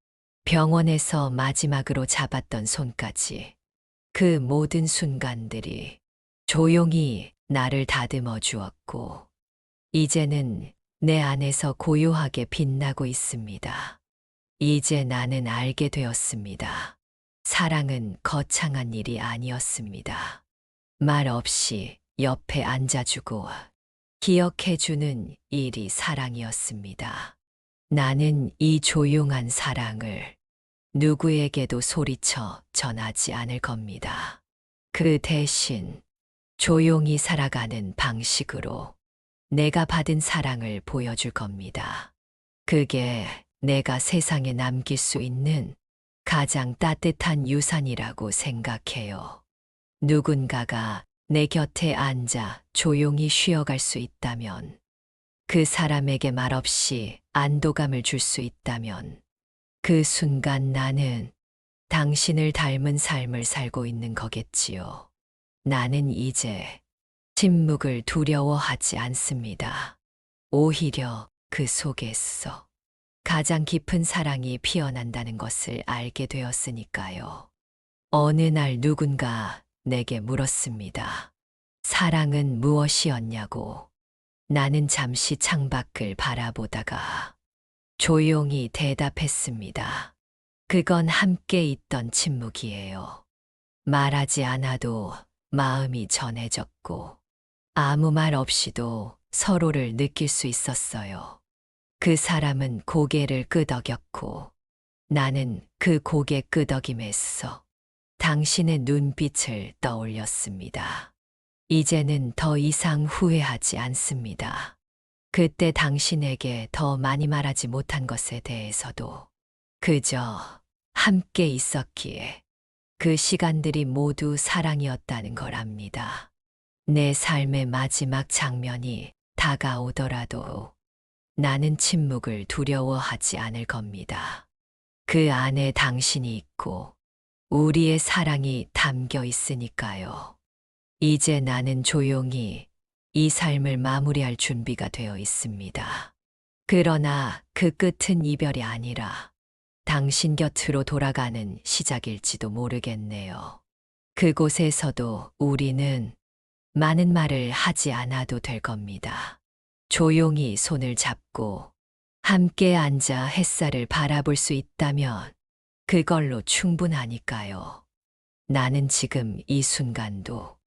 병원에서 마지막으로 잡았던 손까지, 그 모든 순간들이 조용히 나를 다듬어 주었고, 이제는 내 안에서 고요하게 빛나고 있습니다. 이제 나는 알게 되었습니다. 사랑은 거창한 일이 아니었습니다. 말 없이 옆에 앉아주고 기억해주는 일이 사랑이었습니다. 나는 이 조용한 사랑을 누구에게도 소리쳐 전하지 않을 겁니다. 그 대신 조용히 살아가는 방식으로 내가 받은 사랑을 보여줄 겁니다. 그게 내가 세상에 남길 수 있는 가장 따뜻한 유산이라고 생각해요. 누군가가 내 곁에 앉아 조용히 쉬어갈 수 있다면, 그 사람에게 말없이 안도감을 줄 수 있다면, 그 순간 나는 당신을 닮은 삶을 살고 있는 거겠지요. 나는 이제 침묵을 두려워하지 않습니다. 오히려 그 속에서 가장 깊은 사랑이 피어난다는 것을 알게 되었으니까요. 어느 날 누군가 내게 물었습니다. 사랑은 무엇이었냐고. 나는 잠시 창밖을 바라보다가 조용히 대답했습니다. 그건 함께 있던 침묵이에요. 말하지 않아도 마음이 전해졌고, 아무 말 없이도 서로를 느낄 수 있었어요. 그 사람은 고개를 끄덕였고, 나는 그 고개 끄덕임에서 당신의 눈빛을 떠올렸습니다. 이제는 더 이상 후회하지 않습니다. 그때 당신에게 더 많이 말하지 못한 것에 대해서도 그저 함께 있었기에 그 시간들이 모두 사랑이었다는 걸 압니다. 내 삶의 마지막 장면이 다가오더라도 나는 침묵을 두려워하지 않을 겁니다. 그 안에 당신이 있고 우리의 사랑이 담겨 있으니까요. 이제 나는 조용히 이 삶을 마무리할 준비가 되어 있습니다. 그러나 그 끝은 이별이 아니라 당신 곁으로 돌아가는 시작일지도 모르겠네요. 그곳에서도 우리는 많은 말을 하지 않아도 될 겁니다. 조용히 손을 잡고 함께 앉아 햇살을 바라볼 수 있다면 그걸로 충분하니까요. 나는 지금 이 순간도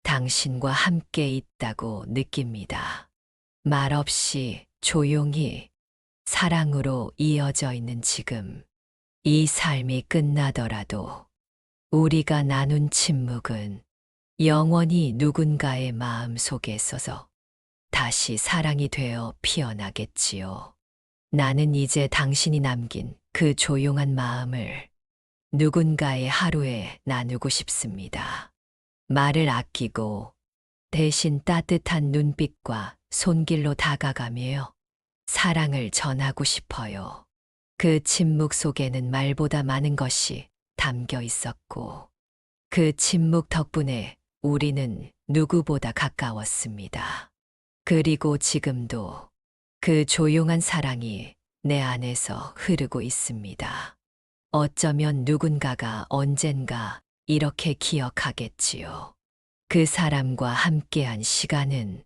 당신과 함께 있다고 느낍니다. 말없이 조용히 사랑으로 이어져 있는 지금, 이 삶이 끝나더라도 우리가 나눈 침묵은 영원히 누군가의 마음 속에 있어서 다시 사랑이 되어 피어나겠지요. 나는 이제 당신이 남긴 그 조용한 마음을 누군가의 하루에 나누고 싶습니다. 말을 아끼고 대신 따뜻한 눈빛과 손길로 다가가며 사랑을 전하고 싶어요. 그 침묵 속에는 말보다 많은 것이 담겨 있었고, 그 침묵 덕분에 우리는 누구보다 가까웠습니다. 그리고 지금도 그 조용한 사랑이 내 안에서 흐르고 있습니다. 어쩌면 누군가가 언젠가 이렇게 기억하겠지요. 그 사람과 함께한 시간은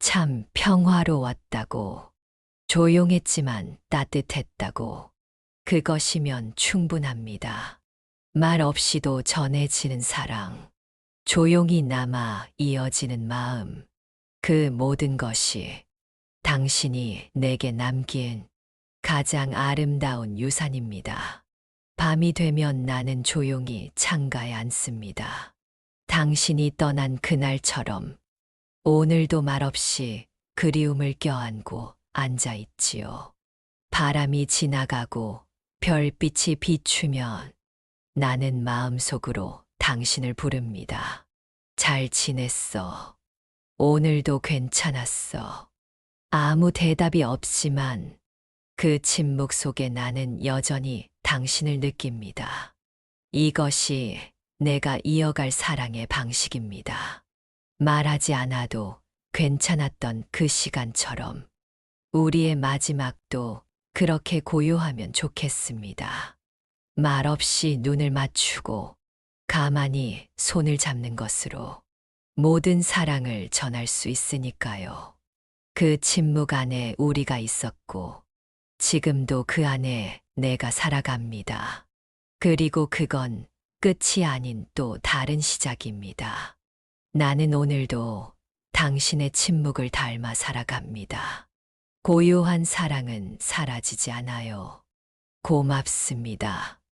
참 평화로웠다고, 조용했지만 따뜻했다고. 그것이면 충분합니다. 말 없이도 전해지는 사랑, 조용히 남아 이어지는 마음, 그 모든 것이 당신이 내게 남긴 가장 아름다운 유산입니다. 밤이 되면 나는 조용히 창가에 앉습니다. 당신이 떠난 그날처럼 오늘도 말없이 그리움을 껴안고 앉아 있지요. 바람이 지나가고 별빛이 비추면 나는 마음속으로 당신을 부릅니다. 잘 지냈어. 오늘도 괜찮았어. 아무 대답이 없지만 그 침묵 속에 나는 여전히 당신을 느낍니다. 이것이 내가 이어갈 사랑의 방식입니다. 말하지 않아도 괜찮았던 그 시간처럼 우리의 마지막도 그렇게 고요하면 좋겠습니다. 말없이 눈을 맞추고 가만히 손을 잡는 것으로 모든 사랑을 전할 수 있으니까요. 그 침묵 안에 우리가 있었고 지금도 그 안에 내가 살아갑니다. 그리고 그건 끝이 아닌 또 다른 시작입니다. 나는 오늘도 당신의 침묵을 닮아 살아갑니다. 고요한 사랑은 사라지지 않아요. 고맙습니다.